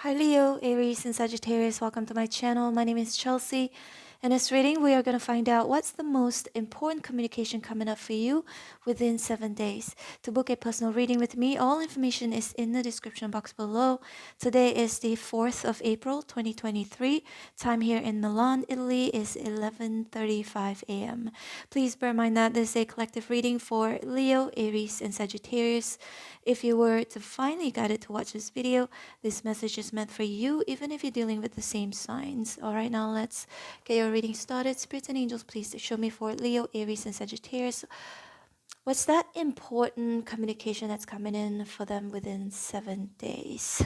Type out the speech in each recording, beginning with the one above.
Hi Leo, Aries, and Sagittarius. Welcome to my channel. My name is Chelsea. In this reading, we are going to find out what's the most important communication coming up for you within 7 days. To book a personal reading with me, all information is in the description box below. Today is the 4th of April, 2023. Time here in Milan, Italy is 11:35 a.m. Please bear in mind that this is a collective reading for Leo, Aries, and Sagittarius. If you were divinely guided to watch this video, this message is meant for you, even if you're dealing with the same signs. Alright, now let's get your reading started. Spirits and angels, please show me for Leo, Aries, and Sagittarius. What's that important communication that's coming in for them within 7 days?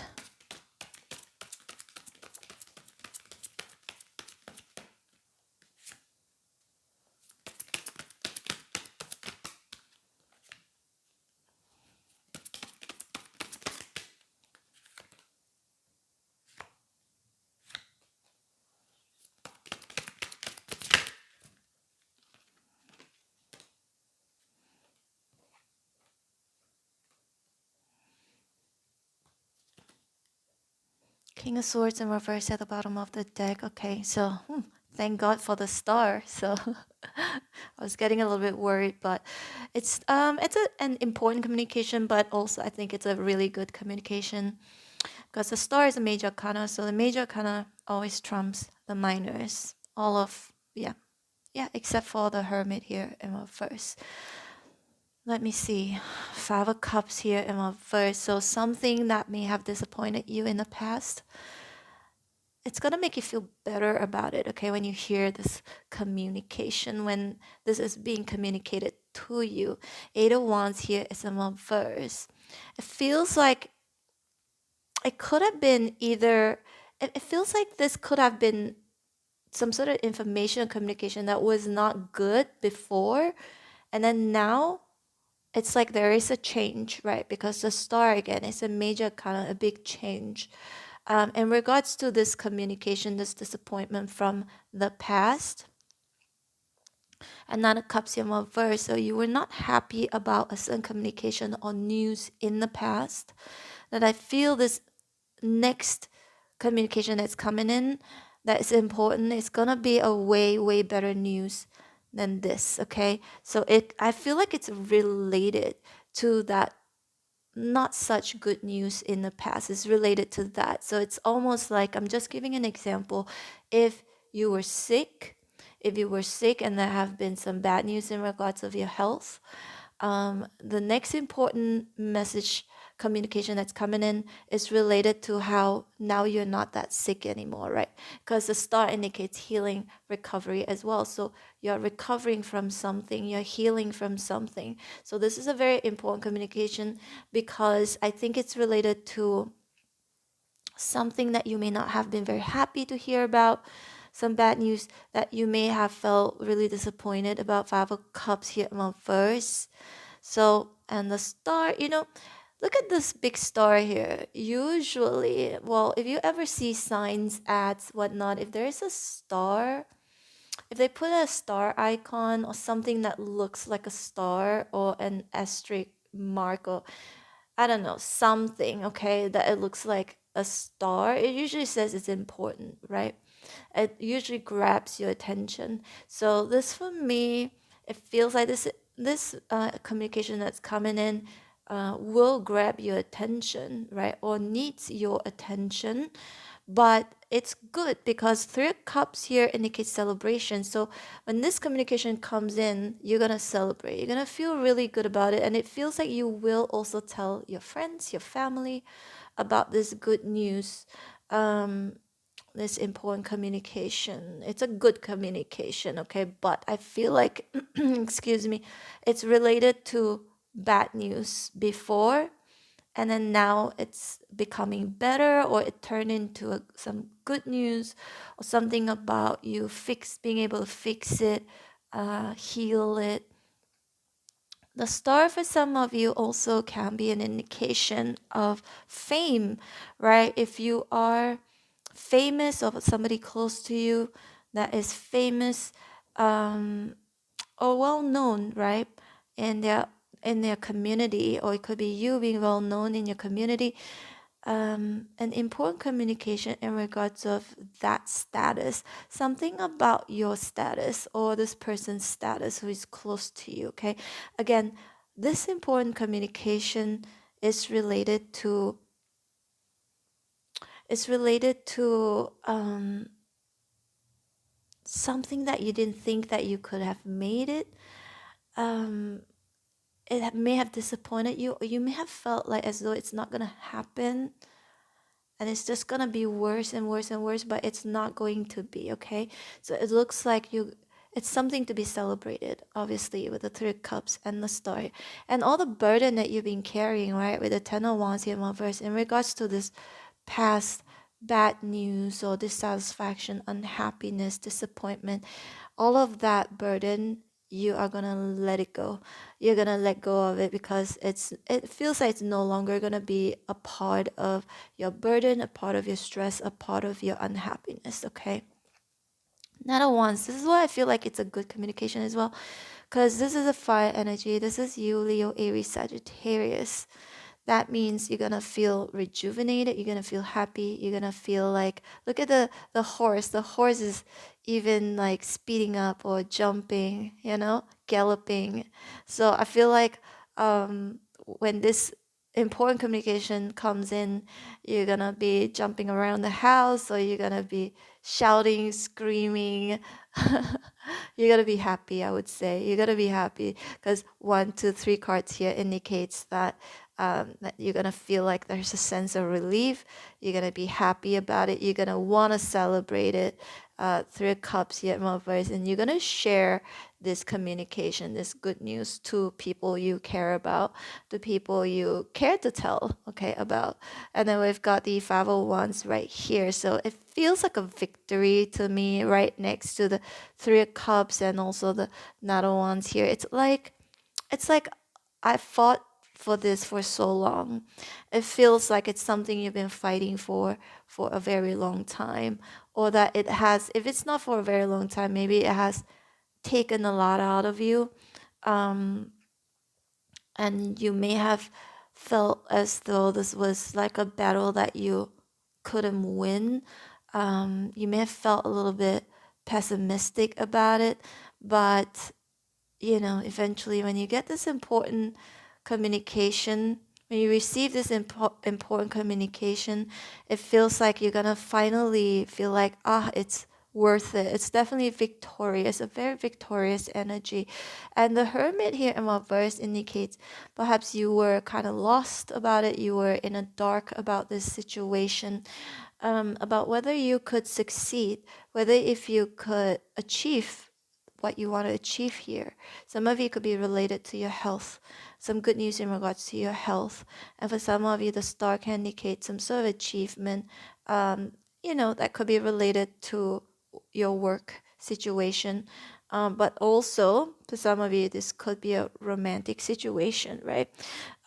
King of Swords in reverse at the bottom of the deck. Okay, so thank God for the star. So I was getting a little bit worried, but it's an important communication, but also I think it's a really good communication because the star is a major arcana, so the major arcana always trumps the minors. All of yeah, except for the Hermit here in reverse. Let me see. 5 of Cups here in reverse. So something that may have disappointed you in the past, it's going to make you feel better about it, okay? When you hear this communication, when this is being communicated to you. 8 of Wands here is in reverse. It feels like it could have been either, it feels like this could have been some sort of information or communication that was not good before, and then now it's like there is a change, right? Because the star again is a major kind of a big change. In regards to this communication, this disappointment from the past, and Nine of Cups in reverse, so you were not happy about a certain communication or news in the past, that I feel this next communication that's coming in that is important, it's gonna be a way better news than this, okay? So I feel like it's related to that not such good news in the past. It's related to that. So it's almost like, I'm just giving an example. If you were sick, and there have been some bad news in regards of your health, the next important message communication that's coming in is related to how now you're not that sick anymore, right? Because the star indicates healing, recovery as well. So you're recovering from something, you're healing from something. So this is a very important communication because I think it's related to something that you may not have been very happy to hear about, some bad news that you may have felt really disappointed about. 5 of Cups here in reverse. So, and the star, look at this big star here. Usually, well, if you ever see signs, ads, whatnot, if there is a star, if they put a star icon or something that looks like a star or an asterisk mark, or I don't know, something, okay, that it looks like a star, it usually says it's important, right? It usually grabs your attention. So this, for me, it feels like this communication that's coming in will grab your attention, right? Or needs your attention. But it's good because 3 of Cups here indicates celebration. So when this communication comes in, you're going to celebrate. You're going to feel really good about it. And it feels like you will also tell your friends, your family about this good news. This important communication. It's a good communication, okay? But I feel like, excuse me, it's related to bad news before, and then now it's becoming better, or it turned into some good news, or something about you being able to fix it, heal it. The star for some of you also can be an indication of fame, right? If you are famous, or somebody close to you that is famous, or well known, right, in their community, or it could be you being well known in your community, an important communication in regards of that status, something about your status or this person's status who is close to you. Okay, again, this important communication is related to something that you didn't think that you could have made it. um it may have disappointed you, or you may have felt like as though it's not gonna happen, and it's just gonna be worse and worse and worse, but it's not going to be. Okay, so it looks like it's something to be celebrated, obviously, with the Three of Cups and the Star and all the burden that you've been carrying, right, with the Ten of Wands here in reverse in regards to this past bad news or dissatisfaction, unhappiness, disappointment. All of that burden, you are gonna let it go. You're gonna let go of it because it feels like it's no longer gonna be a part of your burden, a part of your stress, a part of your unhappiness. Okay, not at once. This is why I feel like it's a good communication as well, because this is a fire energy. This is you, Leo, Aries, Sagittarius. That means you're gonna feel rejuvenated, you're gonna feel happy, you're gonna feel like, look at the horse. The horse is even like speeding up or jumping, galloping. So I feel like when this important communication comes in, you're gonna be jumping around the house, or you're gonna be shouting, screaming. You're gonna be happy, I would say. You're gonna be happy because 1, 2, 3 cards here indicates that you're gonna feel like there's a sense of relief. You're gonna be happy about it. You're gonna want to celebrate it. Three of Cups here in reverse, and you're gonna share this communication, this good news to people you care about, to people you care to tell, okay, about. And then we've got the Five of Wands right here, so it feels like a victory to me, right next to the Three of Cups and also the Knight of Wands here. It's like I fought for this for so long. It feels like it's something you've been fighting for a very long time, or that it has, if it's not for a very long time, maybe it has taken a lot out of you. Um, and you may have felt as though this was like a battle that you couldn't win. You may have felt a little bit pessimistic about it, but eventually, when you get this important communication, when you receive this important communication, it feels like you're gonna finally feel like, it's worth it. It's definitely victorious, a very victorious energy. And the Hermit here in reverse indicates perhaps you were kind of lost about it, you were in a dark about this situation, about whether you could succeed, whether if you could achieve what you want to achieve here. Some of you could be related to your health, some good news in regards to your health. And for some of you, the star can indicate some sort of achievement, that could be related to your work situation. But also, for some of you, this could be a romantic situation, right?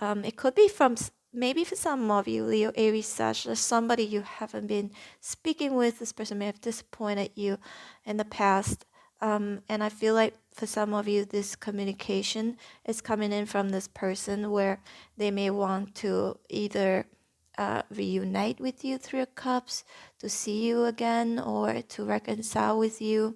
It could be from maybe for some of you, Leo, Aries, Sag, there's somebody you haven't been speaking with. This person may have disappointed you in the past. And I feel like for some of you, this communication is coming in from this person where they may want to either reunite with you, Three of Cups, to see you again, or to reconcile with you.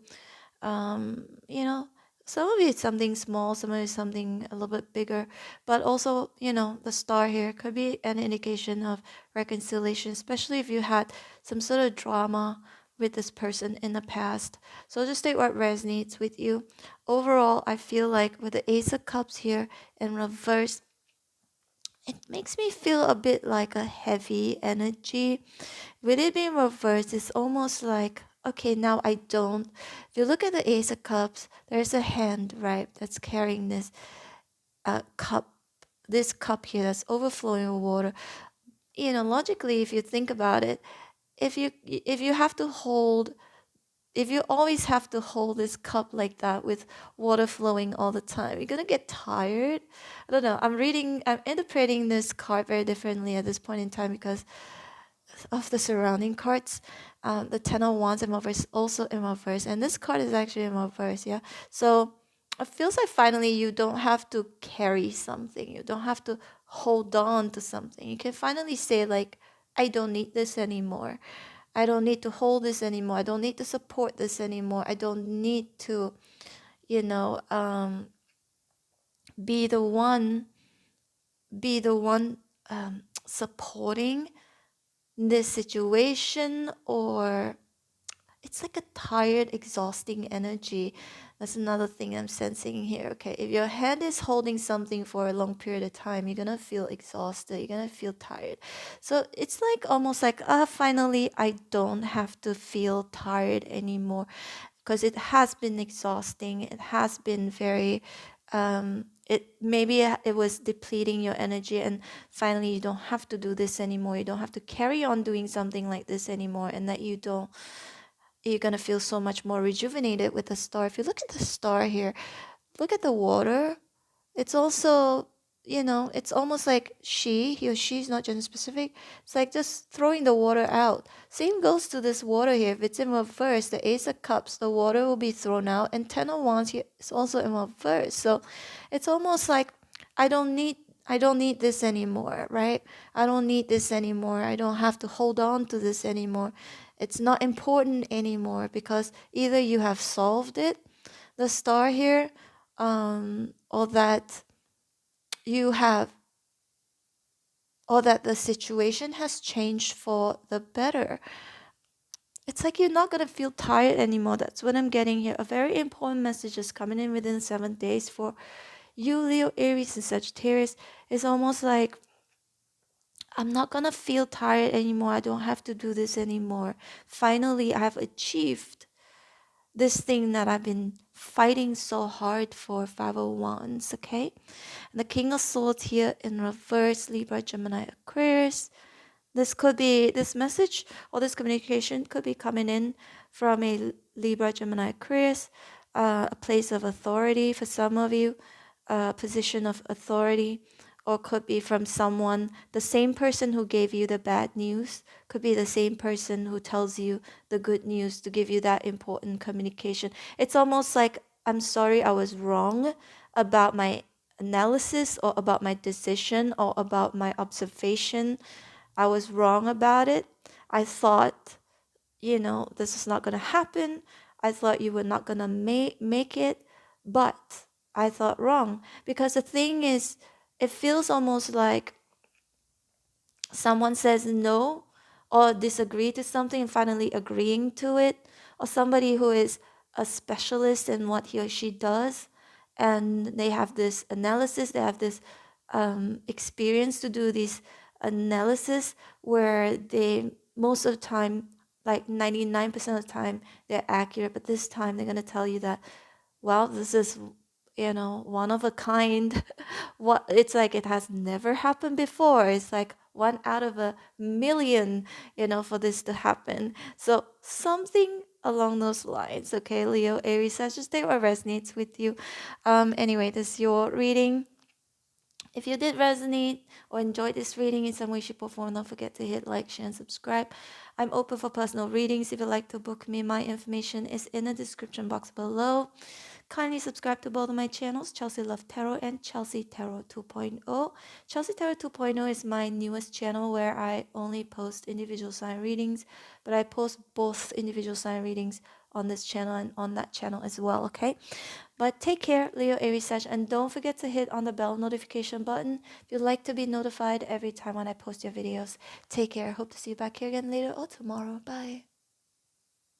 Um, you know, some of you it's something small, some of you it's something a little bit bigger, but also, the star here could be an indication of reconciliation, especially if you had some sort of drama with this person in the past. So just take what resonates with you. Overall, I feel like with the Ace of Cups here in reverse, it makes me feel a bit like a heavy energy. With it being reversed, it's almost like, okay, now I don't. If you look at the Ace of Cups, there's a hand, right, that's carrying this cup, this cup here that's overflowing with water. Logically, if you think about it, if you have to hold, if you always have to hold this cup like that with water flowing all the time, you're gonna get tired. I don't know. I'm interpreting this card very differently at this point in time because of the surrounding cards. The Ten of Wands in reverse, also in reverse, and this card is actually in reverse. Yeah, so it feels like finally you don't have to carry something. You don't have to hold on to something. You can finally say like, I don't need this anymore. I don't need to hold this anymore. I don't need to support this anymore. I don't need to, you know, be the one, supporting this situation, or it's like a tired, exhausting energy. That's another thing I'm sensing here. Okay, if your hand is holding something for a long period of time, you're gonna feel exhausted, you're gonna feel tired. So it's like almost like, finally I don't have to feel tired anymore, because it has been exhausting. It has been very it was depleting your energy, and finally you don't have to do this anymore. You don't have to carry on doing something like this anymore, and that you're gonna feel so much more rejuvenated with the star. If you look at the star here, look at the water. It's also, it's almost like he or she's not gender specific. It's like just throwing the water out. Same goes to this water here. If it's in reverse, the Ace of Cups, the water will be thrown out, and Ten of Wands here is also in reverse. So it's almost like I don't need this anymore, right? I don't need this anymore. I don't have to hold on to this anymore. It's not important anymore, because either you have solved it, the star here, or that you have, or that the situation has changed for the better. It's like you're not going to feel tired anymore. That's what I'm getting here. A very important message is coming in within 7 days for you, Leo, Aries, and Sagittarius. It's almost like, I'm not going to feel tired anymore. I don't have to do this anymore. Finally, I have achieved this thing that I've been fighting so hard for. 501s, okay? And the King of Swords here in reverse, Libra, Gemini, Aquarius. This message or this communication could be coming in from a Libra, Gemini, Aquarius, a place of authority for some of you, a position of authority, or could be from someone, the same person who gave you the bad news, could be the same person who tells you the good news to give you that important communication. It's almost like, I'm sorry, I was wrong about my analysis, or about my decision, or about my observation. I was wrong about it. I thought, this is not going to happen. I thought you were not going to make it, but I thought wrong. Because the thing is, it feels almost like someone says no or disagree to something and finally agreeing to it, or somebody who is a specialist in what he or she does, and they have this analysis, they have this experience to do these analysis, where they, most of the time, like 99% of the time, they're accurate, but this time they're going to tell you that, well, this is, one of a kind. What, it's like it has never happened before. It's like 1 out of a million, for this to happen. So something along those lines. Okay, Leo, Aries, Sagittarius, what resonates with you. Anyway, this is your reading. If you did resonate or enjoyed this reading in some way, shape, or form, don't forget to hit like, share, and subscribe. I'm open for personal readings. If you'd like to book me, my information is in the description box below. Kindly subscribe to both of my channels, Chelsea Love Tarot and Chelsea Tarot 2.0. Chelsea Tarot 2.0 is my newest channel, where I only post individual sign readings, but I post both individual sign readings on this channel and on that channel as well, okay? But take care, Leo, Aries, Sag, and don't forget to hit on the bell notification button if you'd like to be notified every time when I post your videos. Take care. Hope to see you back here again later or tomorrow. Bye.